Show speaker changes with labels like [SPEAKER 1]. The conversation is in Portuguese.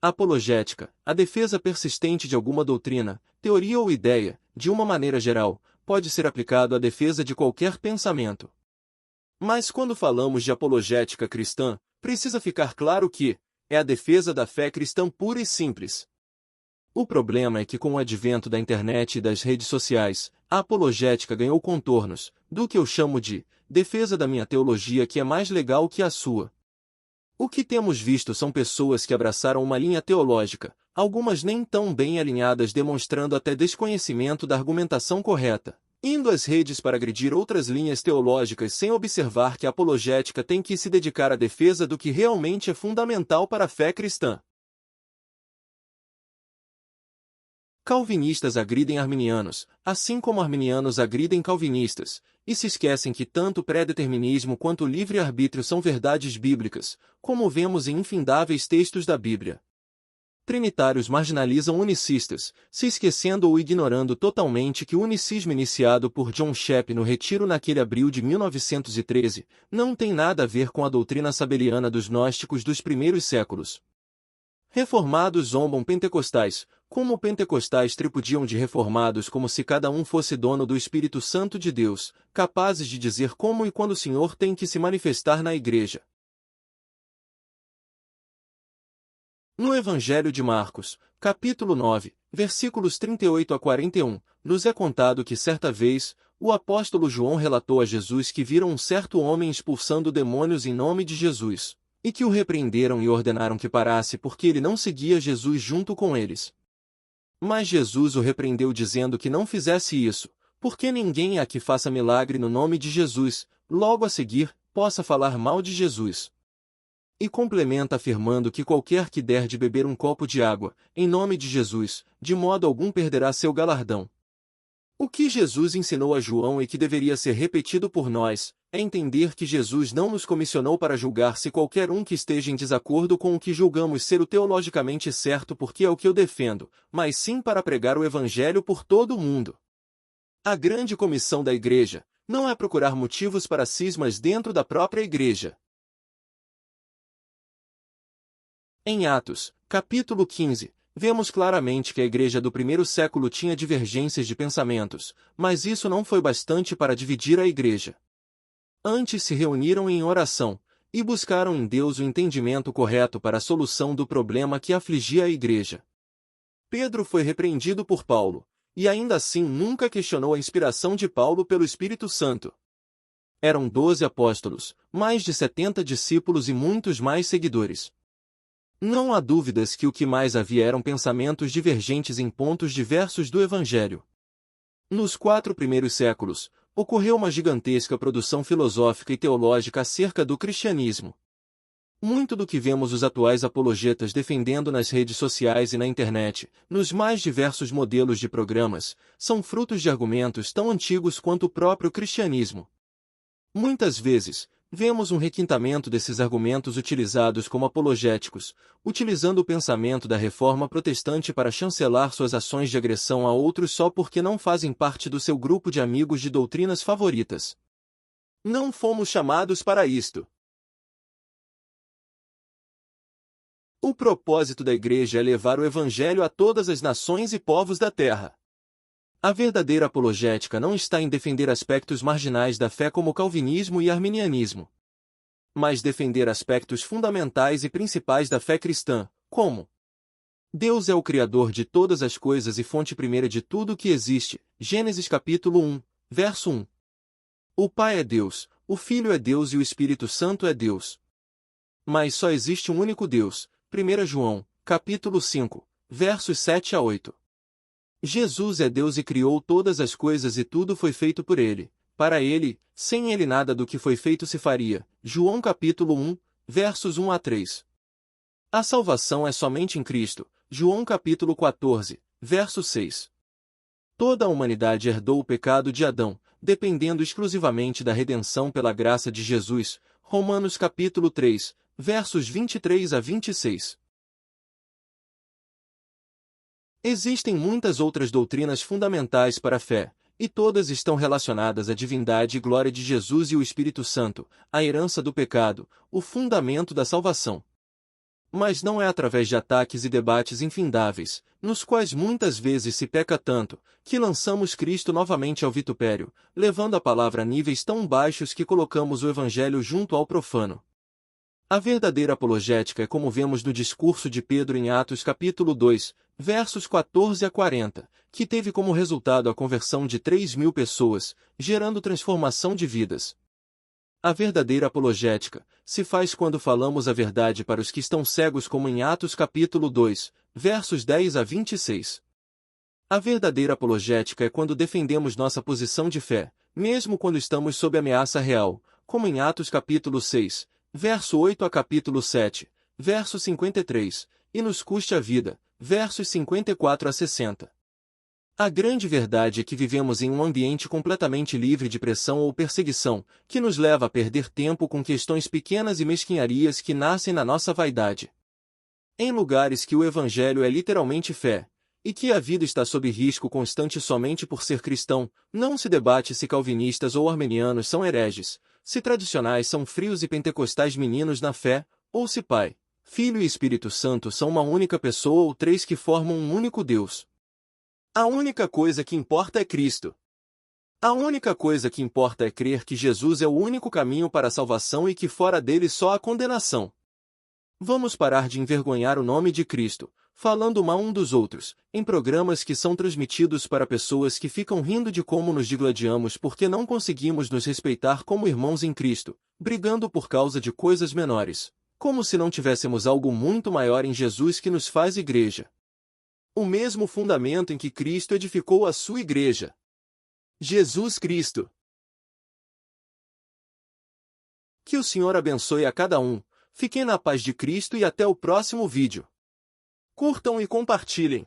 [SPEAKER 1] Apologética, a defesa persistente de alguma doutrina, teoria ou ideia, de uma maneira geral, pode ser aplicado à defesa de qualquer pensamento. Mas quando falamos de apologética cristã, precisa ficar claro que é a defesa da fé cristã pura e simples. O problema é que com o advento da internet e das redes sociais, a apologética ganhou contornos, do que eu chamo de defesa da minha teologia que é mais legal que a sua. O que temos visto são pessoas que abraçaram uma linha teológica, algumas nem tão bem alinhadas demonstrando até desconhecimento da argumentação correta, indo às redes para agredir outras linhas teológicas sem observar que a apologética tem que se dedicar à defesa do que realmente é fundamental para a fé cristã. Calvinistas agridem arminianos, assim como arminianos agridem calvinistas, e se esquecem que tanto o pré-determinismo quanto o livre-arbítrio são verdades bíblicas, como vemos em infindáveis textos da Bíblia. Trinitários marginalizam unicistas, se esquecendo ou ignorando totalmente que o unicismo iniciado por John Shepp no Retiro naquele abril de 1913, não tem nada a ver com a doutrina sabeliana dos gnósticos dos primeiros séculos. Reformados zombam pentecostais, como pentecostais tripudiam de reformados como se cada um fosse dono do Espírito Santo de Deus, capazes de dizer como e quando o Senhor tem que se manifestar na igreja. No Evangelho de Marcos, capítulo 9, versículos 38 a 41, nos é contado que certa vez, o apóstolo João relatou a Jesus que viram um certo homem expulsando demônios em nome de Jesus, e que o repreenderam e ordenaram que parasse porque ele não seguia Jesus junto com eles. Mas Jesus o repreendeu dizendo que não fizesse isso, porque ninguém há que faça milagre no nome de Jesus, logo a seguir, possa falar mal de Jesus. E complementa afirmando que qualquer que der de beber um copo de água, em nome de Jesus, de modo algum perderá seu galardão. O que Jesus ensinou a João e que deveria ser repetido por nós, é entender que Jesus não nos comissionou para julgar se qualquer um que esteja em desacordo com o que julgamos ser o teologicamente certo porque é o que eu defendo, mas sim para pregar o Evangelho por todo o mundo. A grande comissão da Igreja não é procurar motivos para cismas dentro da própria Igreja. Em Atos, capítulo 15, vemos claramente que a igreja do primeiro século tinha divergências de pensamentos, mas isso não foi bastante para dividir a igreja. Antes se reuniram em oração, e buscaram em Deus o entendimento correto para a solução do problema que afligia a igreja. Pedro foi repreendido por Paulo, e ainda assim nunca questionou a inspiração de Paulo pelo Espírito Santo. Eram 12 apóstolos, mais de 70 discípulos e muitos mais seguidores. Não há dúvidas que o que mais havia eram pensamentos divergentes em pontos diversos do Evangelho. Nos 4 primeiros séculos, ocorreu uma gigantesca produção filosófica e teológica acerca do cristianismo. Muito do que vemos os atuais apologetas defendendo nas redes sociais e na internet, nos mais diversos modelos de programas, são frutos de argumentos tão antigos quanto o próprio cristianismo. Muitas vezes, vemos um requintamento desses argumentos utilizados como apologéticos, utilizando o pensamento da Reforma Protestante para chancelar suas ações de agressão a outros só porque não fazem parte do seu grupo de amigos de doutrinas favoritas. Não fomos chamados para isto. O propósito da Igreja é levar o Evangelho a todas as nações e povos da terra. A verdadeira apologética não está em defender aspectos marginais da fé como o calvinismo e arminianismo, mas defender aspectos fundamentais e principais da fé cristã, como Deus é o Criador de todas as coisas e fonte primeira de tudo o que existe, Gênesis capítulo 1, verso 1. O Pai é Deus, o Filho é Deus e o Espírito Santo é Deus. Mas só existe um único Deus, 1 João, capítulo 5, versos 7 a 8. Jesus é Deus e criou todas as coisas e tudo foi feito por Ele. Para Ele, sem Ele nada do que foi feito se faria. João capítulo 1, versos 1 a 3. A salvação é somente em Cristo. João capítulo 14, verso 6. Toda a humanidade herdou o pecado de Adão, dependendo exclusivamente da redenção pela graça de Jesus. Romanos capítulo 3, versos 23 a 26. Existem muitas outras doutrinas fundamentais para a fé, e todas estão relacionadas à divindade e glória de Jesus e o Espírito Santo, a herança do pecado, o fundamento da salvação. Mas não é através de ataques e debates infindáveis, nos quais muitas vezes se peca tanto, que lançamos Cristo novamente ao vitupério, levando a palavra a níveis tão baixos que colocamos o Evangelho junto ao profano. A verdadeira apologética é como vemos no discurso de Pedro em Atos capítulo 2, versos 14 a 40, que teve como resultado a conversão de 3.000 pessoas, gerando transformação de vidas. A verdadeira apologética se faz quando falamos a verdade para os que estão cegos, como em Atos capítulo 2, versos 10 a 26. A verdadeira apologética é quando defendemos nossa posição de fé, mesmo quando estamos sob ameaça real, como em Atos capítulo 6, verso 8 a capítulo 7, verso 53, e nos custe a vida, versos 54 a 60. A grande verdade é que vivemos em um ambiente completamente livre de pressão ou perseguição, que nos leva a perder tempo com questões pequenas e mesquinharias que nascem na nossa vaidade. Em lugares que o Evangelho é literalmente fé, e que a vida está sob risco constante somente por ser cristão, não se debate se calvinistas ou armenianos são hereges, se tradicionais são frios e pentecostais meninos na fé, ou se Pai, Filho e Espírito Santo são uma única pessoa ou três que formam um único Deus. A única coisa que importa é Cristo. A única coisa que importa é crer que Jesus é o único caminho para a salvação e que fora dele só há condenação. Vamos parar de envergonhar o nome de Cristo, falando mal um dos outros, em programas que são transmitidos para pessoas que ficam rindo de como nos digladiamos porque não conseguimos nos respeitar como irmãos em Cristo, brigando por causa de coisas menores, como se não tivéssemos algo muito maior em Jesus que nos faz igreja. O mesmo fundamento em que Cristo edificou a sua igreja. Jesus Cristo. Que o Senhor abençoe a cada um. Fiquem na paz de Cristo e até o próximo vídeo. Curtam e compartilhem.